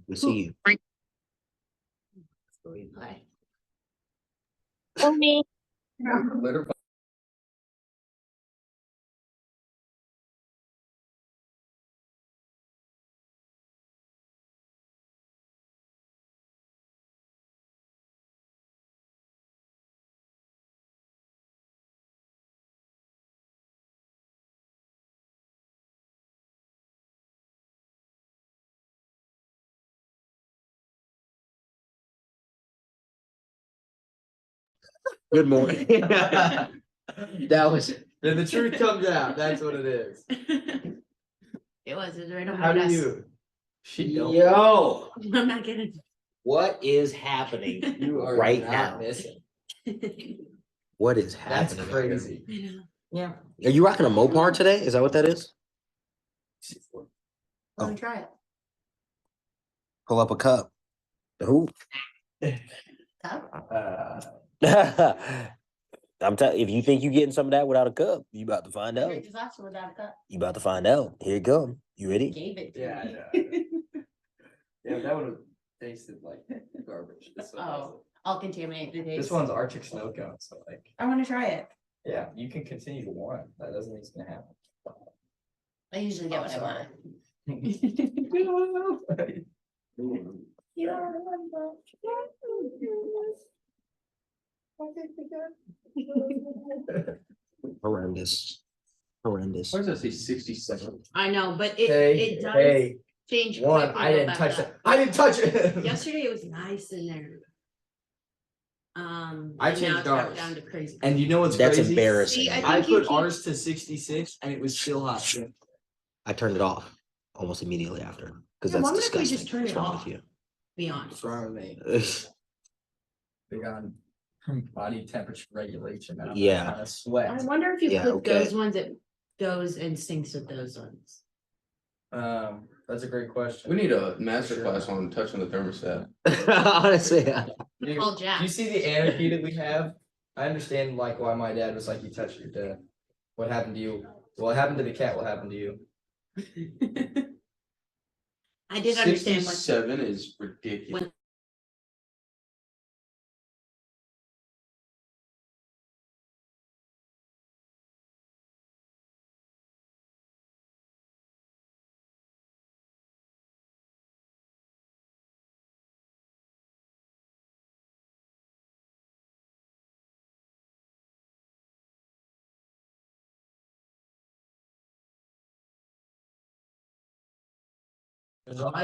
We see you. Hi. Only Good morning. That was. Then the truth comes out. That's what it is. It was right on my How do desk. you? Yo, I'm not getting what is happening You are right not now? missing. What is That's happening? crazy. I know. Yeah. Are you rocking a Mopar today? Is that what that is? Let me try it. Pull up a cup. Who? Cup? I'm telling. If you think you getting some of that without a cup, you about to find out. Drink this last one without a cup. You about to find out. Here you go. You ready? Gave it to Yeah, me. I know. Yeah, that would have tasted like garbage. This one Oh, I'll contaminate the taste. This one's Arctic snow cone, so like, I want to try it. yeah, you can continue to want. That doesn't mean it's gonna happen. I usually get what I want. Horrendous. Horrendous. Why does that say 67? I know, but it Hey, does hey, change. one, quickly, I go didn't back touch up. that. I didn't touch it. Yesterday it was nice in there. I and now changed it's dropped ours. down to crazy. And you know what's That's crazy? embarrassing. See, I think you put keep- ours to 66 and it was still hot. I turned it off almost immediately after because Yeah, that's wonder if we disgusting. just turn What's it wrong off. with you? Be honest. What's wrong with me? Big on body temperature regulation. And I'm Yeah. Kind of sweat. I wonder if you Yeah, put okay. those ones, it goes and stinks with those ones. That's a great question. We need a master class on touching the thermostat. Honestly, yeah. Do Call do Jack. you see the anarchy that we have? I understand like why my dad was like, you touched your dad. What happened to you? What happened to the cat? What happened to you? I did understand what. 67 is ridiculous. When-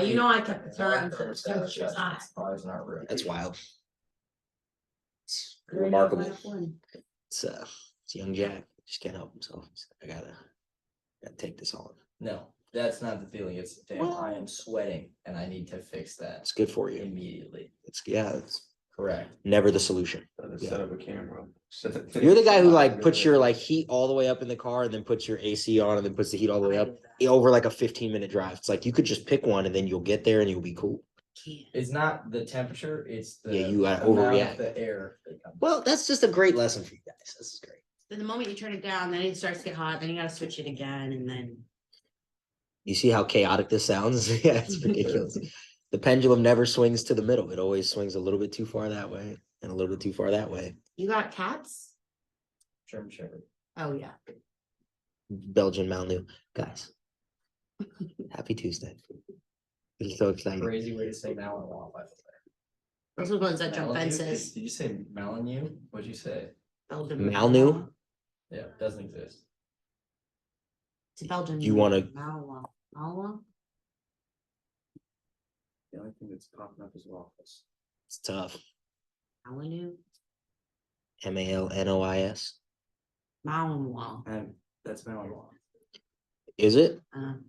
you know I kept the turn until the temperature was hot. That's wild. It's Very remarkable. fun. It's young Jack. Just can't help himself. He's like, I gotta take this on. No, that's not the feeling. It's damn, I am sweating and I need to fix that It's good for you. immediately. It's Correct. never the solution. Set up a camera. You're the guy who like puts your like heat all the way up in the car and then puts your AC on and then puts the heat all the way up over like a 15-minute drive. It's like you could just pick one and then you'll get there and you'll be cool. It's not the temperature, it's the Yeah, you gotta amount of overreact. the air that comes. Well, that's just a great lesson for you guys. This is great. Then the moment you turn it down, then it starts to get hot, then you gotta switch it again, and then. You see how chaotic this sounds? Yeah, it's ridiculous. The pendulum never swings to the middle. It always swings a little bit too far that way and a little bit too far that way. You got cats? German Shepherd. Oh, yeah. Belgian Malnu. Guys, happy Tuesday. It's so exciting. Crazy way to say Malinois. Those are the ones that jump Malinu? fences. Did you say Malinu? What'd you say? Belgian Malnu? Yeah, doesn't exist. It's a Belgian. You wanna- Malinois. Malinois? The only thing that's popping up is waffles. It's tough. Malinu? Malnois. Malinois. And that's Malinois. Is it? Um,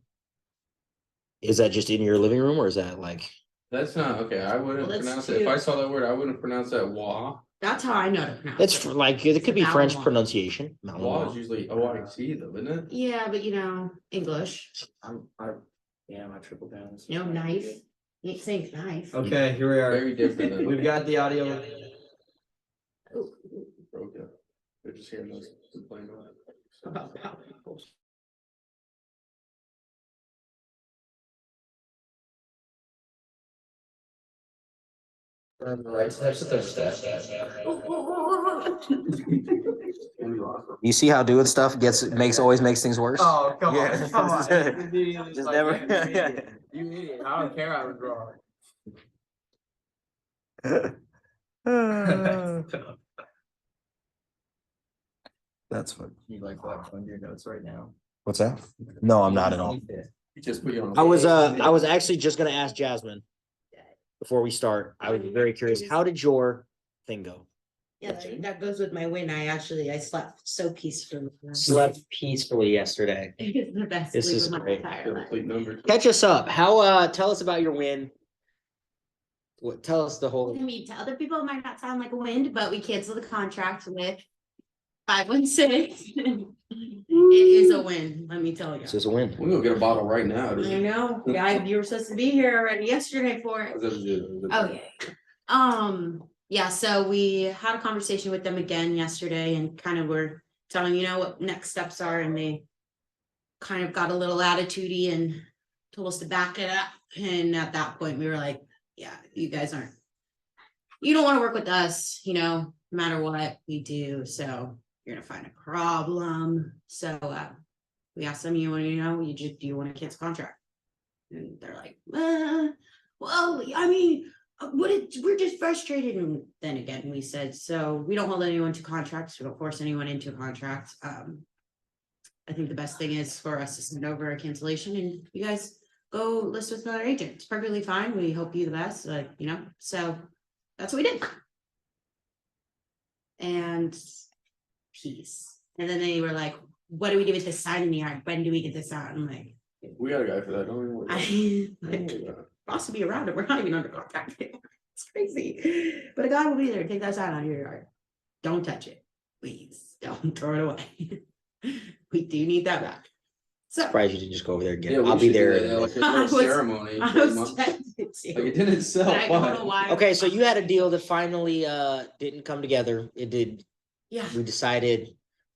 Is that just in your living room or is that like That's not okay. I wouldn't Well, that's pronounce it. If too- I saw that word, I wouldn't pronounce that wah. that's how I know to pronounce it's it. for, like it could be French Malinois. pronunciation. Wah is Malnois. usually OIC though, isn't it? Yeah, but you know, English. My triple downs. You know, knife. You ain't saying knife. Okay, here we are. Very different than We've got the audio. Ooh, broke up. They're just hearing us complain about it. about power. Right, that's the thermostat. You see how doing stuff always makes things worse? Oh, come Yeah. on, come on. Immediately Just like, never- yeah, you idiot. I don't care, I was wrong. That's fun. You like flex on your notes right now. What's that? No, I'm not at all. You just put you on. I was actually just gonna ask Jasmine before we start. I was very curious. How did your thing go? Yeah, that goes with my win. I slept so peacefully. Slept peacefully yesterday. It's the best This sleep is of my great. entire life. Complete number. Catch us up. How tell us about your win. Tell us the I whole mean, to other people, it might not sound like a win, but we canceled the contract with 516. It is a win, let me tell you. this is a win. We'll go get a bottle right now. I know, yeah, you were supposed to be here already yesterday for it. Oh, yeah. Yeah, so we had a conversation with them again yesterday and kind of were telling, what next steps are, and they kind of got a little attitudey and told us to back it up. And at that point, we were like, yeah, you don't want to work with us, no matter what we do. So you're gonna find a problem. So we asked them, do you want to cancel contract? And they're like, well, I mean, we're just frustrated. And then again, we said, so we don't hold anyone to contracts. We don't force anyone into a contract. I think the best thing is for us to send over a cancellation and you guys go list with another agent. It's perfectly fine. We hope you the best, so that's what we did. And peace. And then they were like, what do we do with this sign in the yard? When do we get this out? I'm like, We got a guy for that, don't we? supposed to be around it. We're not even under contract. It's crazy. But a guy will be there. Take that sign out of your yard. Don't touch it. Please don't throw it away. We do need that back. So Surprised you didn't just go over there again. Yeah, we I'll be should do there. that, yeah, like a I little was- ceremony. I pretty was much. tempted to. Like it didn't sell. But I don't know why. Okay, so you had a deal that finally didn't come together. It did. Yeah, We decided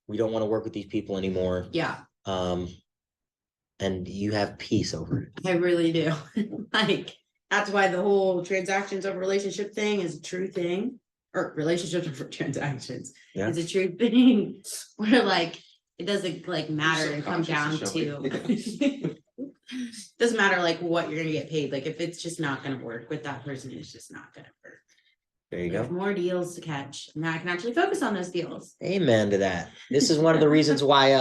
we don't want to work with these people anymore. yeah, And you have peace over it. I really do. Like, that's why the whole transactions over relationship thing is a true thing. Or relationships over transactions Yeah. is a true thing. Where like, it doesn't like matter so and come down conscious, to. Doesn't matter like what you're gonna get paid. Like if it's just not gonna work with that person, it's just not gonna work. There you There's go. more deals to catch. Now I can actually focus on those deals. Amen to that. This is one of the reasons why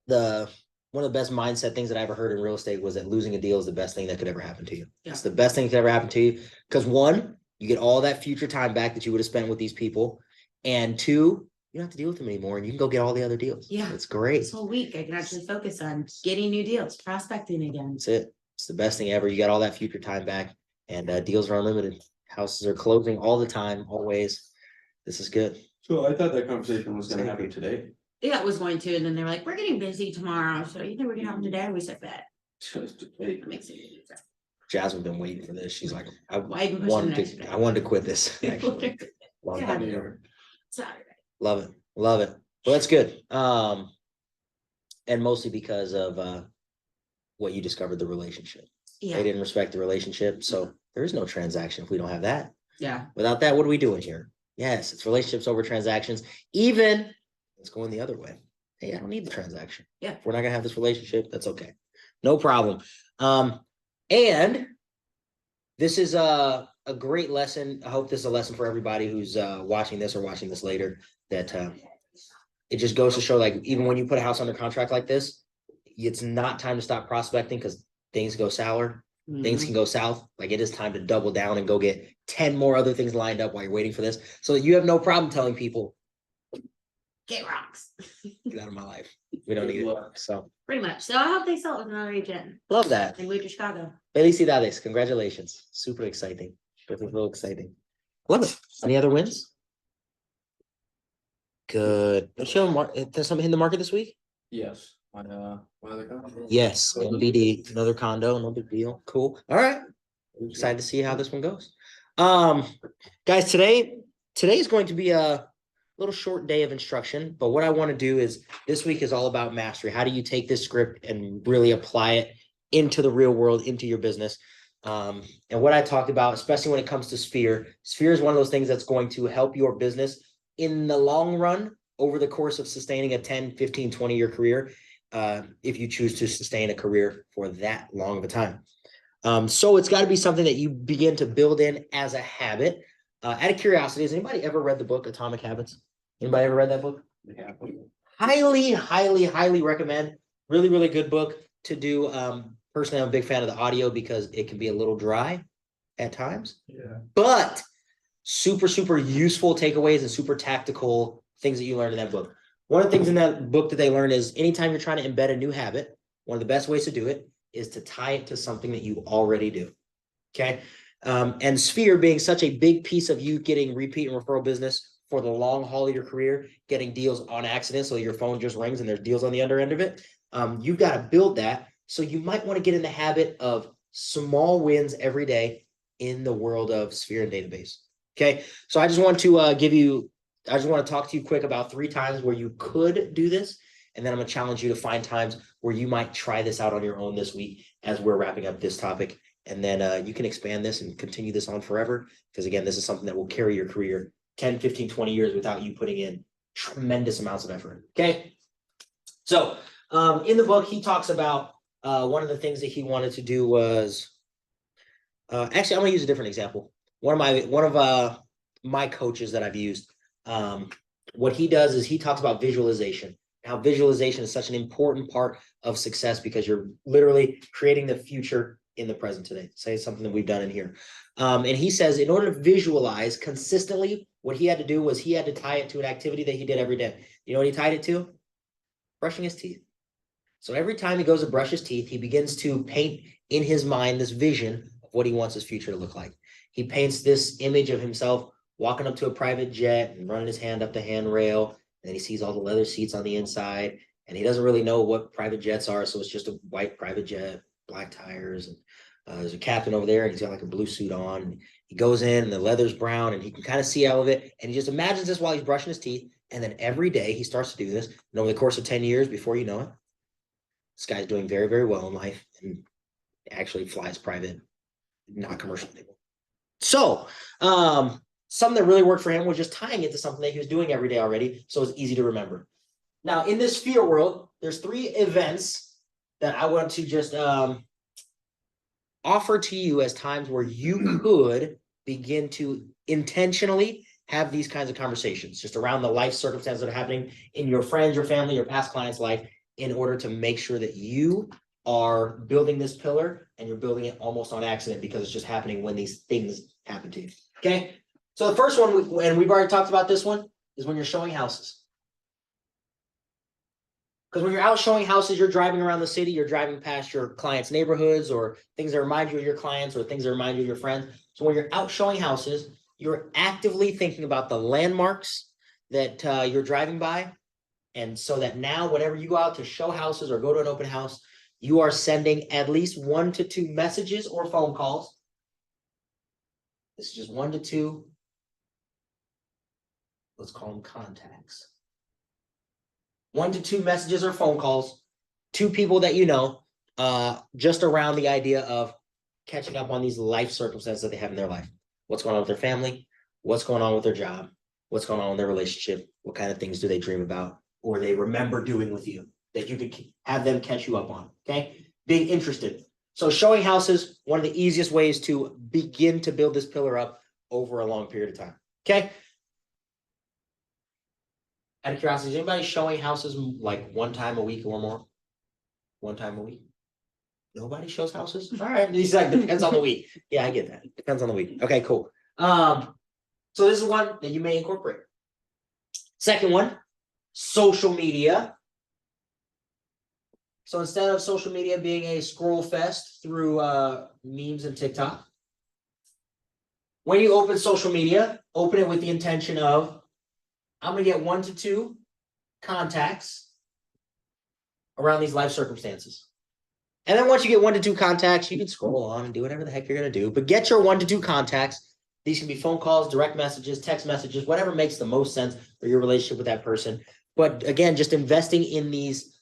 one of the best mindset things that I ever heard in real estate was that losing a deal is the best thing that could ever happen to you. Yeah. It's the best thing that could ever happen to you. Because one, you get all that future time back that you would have spent with these people. And two, you don't have to deal with them anymore and you can go get all the other deals. Yeah. It's great. This whole week, I can actually focus on getting new deals, prospecting again. That's it. It's the best thing ever. You got all that future time back and deals are unlimited. Houses are closing all the time, always. This is good. So I thought that conversation was gonna happen today. Yeah, it was going to, and then they're like, we're getting busy tomorrow, so you think we're gonna have them today? We said that. That makes it easy. Jasmine's been waiting for this. She's like, I Why even push them next day? wanted to quit this. Actually. Long Yeah. time ago. Saturday. Love it. Love it. Well, that's good. And mostly because of what you discovered the relationship. They Yeah, didn't respect the relationship. So there is no transaction if we don't have that. yeah, Without that, what are we doing here? Yes, it's relationships over transactions. Even it's going the other way. Hey, I don't need the transaction. Yeah. If we're not gonna have this relationship, that's okay. No problem. And this is a great lesson. I hope this is a lesson for everybody who's watching this or watching this later, that it just goes to show, like, even when you put a house under contract like this, it's not time to stop prospecting because things go sour. Things Mhm. can go south. Like, it is time to double down and go get 10 more other things lined up while you're waiting for this. So that you have no problem telling people, Get rocks, get out of my life. We don't need it. So pretty much. So I hope they sell it with another agent love that. and move to Chicago. Felicidades. Congratulations. Super exciting. Super exciting. Love it. Any other wins? Good. Don't you have there's something in the market this week? Yes. My other company. Yes. NBD, another condo, no big deal. Cool. All right. Excited to see how this one goes. Guys, today is going to be a little short day of instruction, but what I want to do is this week is all about mastery. How do you take this script and really apply it into the real world, into your business? And what I talked about, especially when it comes to Sphere is one of those things that's going to help your business in the long run over the course of sustaining a 10, 15, 20-year career, if you choose to sustain a career for that long of a time. So it's got to be something that you begin to build in as a habit. Out of curiosity, has anybody ever read the book Atomic Habits? Anybody ever read that book? Yeah. Highly recommend. Really, really good book to do. Personally, I'm a big fan of the audio because it can be a little dry at times, Yeah. but super useful takeaways and super tactical things that you learn in that book. One of the things in that book that they learn is anytime you're trying to embed a new habit, one of the best ways to do it is to tie it to something that you already do. Okay. And Sphere being such a big piece of you getting repeat and referral business for the long haul of your career, getting deals on accident, so your phone just rings and there's deals on the other end of it. You've got to build that. So you might want to get in the habit of small wins every day in the world of Sphere and database. Okay. So I just want to I just want to talk to you quick about 3 times where you could do this. And then I'm going to challenge you to find times where you might try this out on your own this week as we're wrapping up this topic. And then you can expand this and continue this on forever. Because again, this is something that will carry your career 10, 15, 20 years without you putting in tremendous amounts of effort. Okay. So in the book, he talks about one of the things that he wanted to do was, actually, I'm going to use a different example. One of my coaches that I've used, what he does is he talks about visualization. How visualization is such an important part of success because you're literally creating the future in the present today. Say something that we've done in here. And he says in order to visualize consistently, what he had to do was he had to tie it to an activity that he did every day. You know what he tied it to? Brushing his teeth. So every time he goes to brush his teeth, he begins to paint in his mind this vision of what he wants his future to look like. He paints this image of himself walking up to a private jet and running his hand up the handrail. And then he sees all the leather seats on the inside. And he doesn't really know what private jets are. So it's just a white private jet, black tires. And there's a captain over there and he's got like a blue suit on. And he goes in and the leather's brown and he can kind of see all of it. And he just imagines this while he's brushing his teeth. And then every day he starts to do this. And over the course of 10 years, before you know it, this guy's doing very, very well in life and actually flies private, not commercial anymore. So something that really worked for him was just tying it to something that he was doing every day already. So it's easy to remember. Now, in this Sphere world, there's 3 events that I want to just offer to you as times where you could begin to intentionally have these kinds of conversations just around the life circumstances that are happening in your friends, your family, your past clients' life in order to make sure that you are building this pillar and you're building it almost on accident because it's just happening when these things happen to you. Okay. So the first one, and we've already talked about this one, is when you're showing houses. Because when you're out showing houses, you're driving around the city, you're driving past your clients' neighborhoods or things that remind you of your clients or things that remind you of your friends. So when you're out showing houses, you're actively thinking about the landmarks that you're driving by. And so that now whenever you go out to show houses or go to an open house, you are sending at least 1 to 2 messages or phone calls. This is just 1 to 2. Let's call them contacts. 1 to 2 messages or phone calls to people that you know, just around the idea of catching up on these life circumstances that they have in their life. What's going on with their family? What's going on with their job? What's going on in their relationship? What kind of things do they dream about or they remember doing with you that you could have them catch you up on? Okay, being interested. So showing houses, one of the easiest ways to begin to build this pillar up over a long period of time. Okay. Out of curiosity, is anybody showing houses like 1 time a week or more? 1 time a week? Nobody shows houses? All right. He's like, depends on the week. Yeah, I get that. Depends on the week. Okay, cool. So this is one that you may incorporate. Second one, social media. So instead of social media being a scroll fest through memes and TikTok, when you open social media, open it with the intention of, I'm going to get 1 to 2 contacts around these life circumstances. And then once you get 1 to 2 contacts, you can scroll on and do whatever the heck you're going to do. But get your 1 to 2 contacts. These can be phone calls, direct messages, text messages, whatever makes the most sense for your relationship with that person. But again, just investing in these,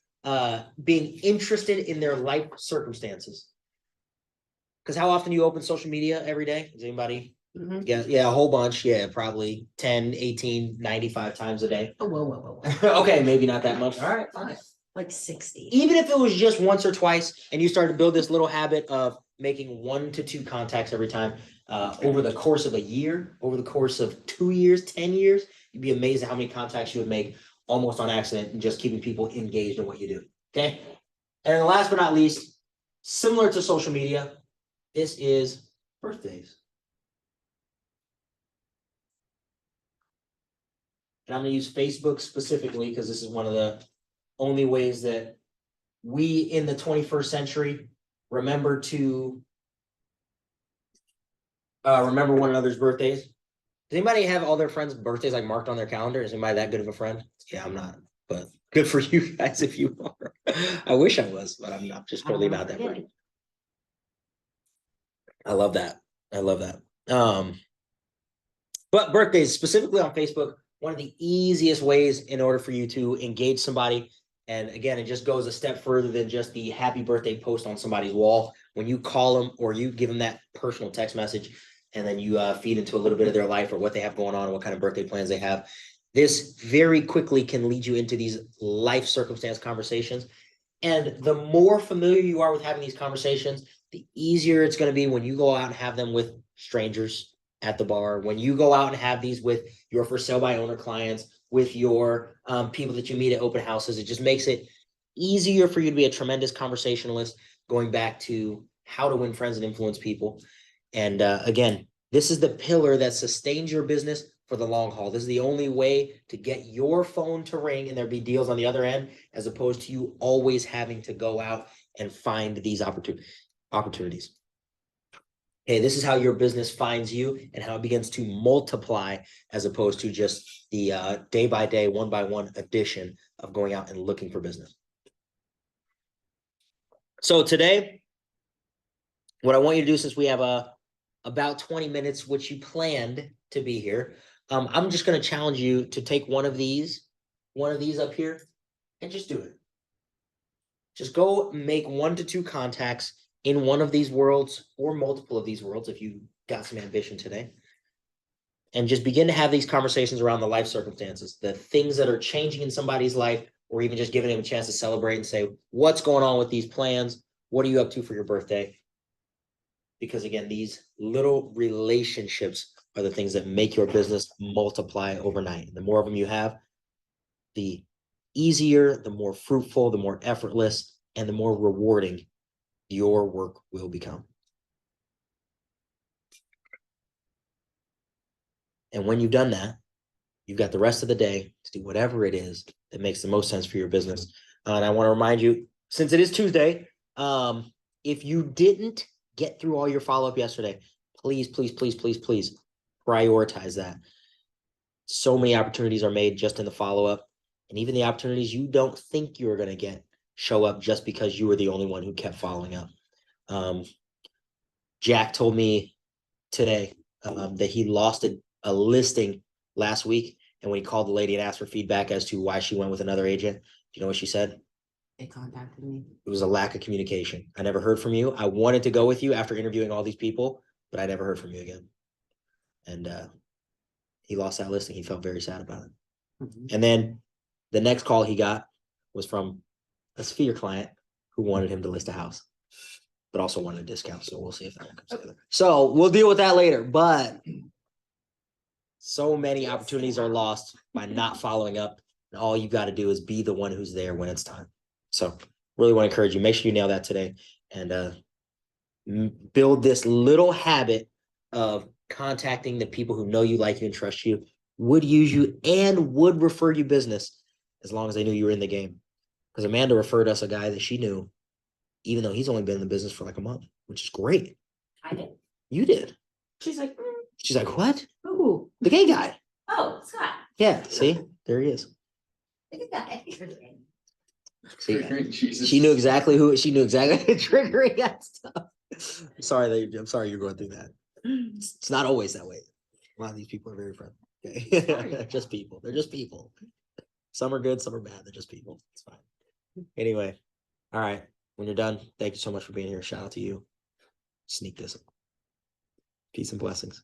being interested in their life circumstances. Because how often do you open social media every day? Does anybody? Mhm. Yeah, a whole bunch. Yeah, probably 10, 18, 95 times a day. Oh, whoa. Okay, maybe not that much. All right, fine. Like 60. Even if it was just once or twice, and you started to build this little habit of making 1 to 2 contacts every time, over the course of a year, over the course of 2 years, 10 years, you'd be amazed at how many contacts you would make almost on accident and just keeping people engaged in what you do. Okay. And then last but not least, similar to social media, this is birthdays. And I'm gonna use Facebook specifically because this is one of the only ways that we in the 21st century remember to remember one another's birthdays. Does anybody have all their friends' birthdays like marked on their calendar? Is anybody that good of a friend? Yeah, I'm not, but good for you guys if you are. I wish I was, but I'm not. Just totally not that person. I love that. I love that. But birthdays, specifically on Facebook, one of the easiest ways in order for you to engage somebody. And again, it just goes a step further than just the happy birthday post on somebody's wall. When you call them or you give them that personal text message, and then you feed into a little bit of their life or what they have going on, what kind of birthday plans they have. This very quickly can lead you into these life circumstance conversations. And the more familiar you are with having these conversations, the easier it's going to be when you go out and have them with strangers at the bar, when you go out and have these with your for sale by owner clients, with your people that you meet at open houses. It just makes it easier for you to be a tremendous conversationalist, going back to how to win friends and influence people. And again, this is the pillar that sustains your business for the long haul. This is the only way to get your phone to ring and there be deals on the other end, as opposed to you always having to go out and find these opportunities. Okay, this is how your business finds you and how it begins to multiply, as opposed to just the day by day, one by one addition of going out and looking for business. So today, what I want you to do, since we have about 20 minutes, which you planned to be here, I'm just going to challenge you to take one of these up here and just do it. Just go make 1 to 2 contacts in one of these worlds or multiple of these worlds if you got some ambition today. And just begin to have these conversations around the life circumstances, the things that are changing in somebody's life, or even just giving them a chance to celebrate and say, what's going on with these plans? What are you up to for your birthday? Because again, these little relationships are the things that make your business multiply overnight. And the more of them you have, the easier, the more fruitful, the more effortless, and the more rewarding your work will become. And when you've done that, you've got the rest of the day to do whatever it is that makes the most sense for your business. And I want to remind you, since it is Tuesday, if you didn't get through all your follow-up yesterday, please prioritize that. So many opportunities are made just in the follow-up, and even the opportunities you don't think you're going to get show up just because you were the only one who kept following up. Jack told me today that he lost a listing last week, and when he called the lady and asked for feedback as to why she went with another agent, do you know what she said? They contacted me. It was a lack of communication. I never heard from you. I wanted to go with you after interviewing all these people, but I never heard from you again. And he lost that listing. He felt very sad about it. And then the next call he got was from a Sphere client who wanted him to list a house, but also wanted a discount. So we'll see if that comes together. So we'll deal with that later. But so many opportunities are lost by not following up. And all you got to do is be the one who's there when it's time. So really want to encourage you, make sure you nail that today, and build this little habit of contacting the people who know you, like you, and trust you, would use you, and would refer you business as long as they knew you were in the game. Because Amanda referred us a guy that she knew, even though he's only been in the business for like a month, which is great. I did. You did. She's like, She's like, what? ooh. The gay guy. Oh, Scott. Yeah, see, there he is. Look at that. See, Jesus. she knew exactly triggering that stuff. I'm sorry you're going through that. It's not always that way. A lot of these people are very friendly. Okay? They're just people. They're just people. Some are good, some are bad. They're just people. It's fine. Anyway, all right. When you're done, thank you so much for being here. Shout out to you. Sneak this. Peace and blessings.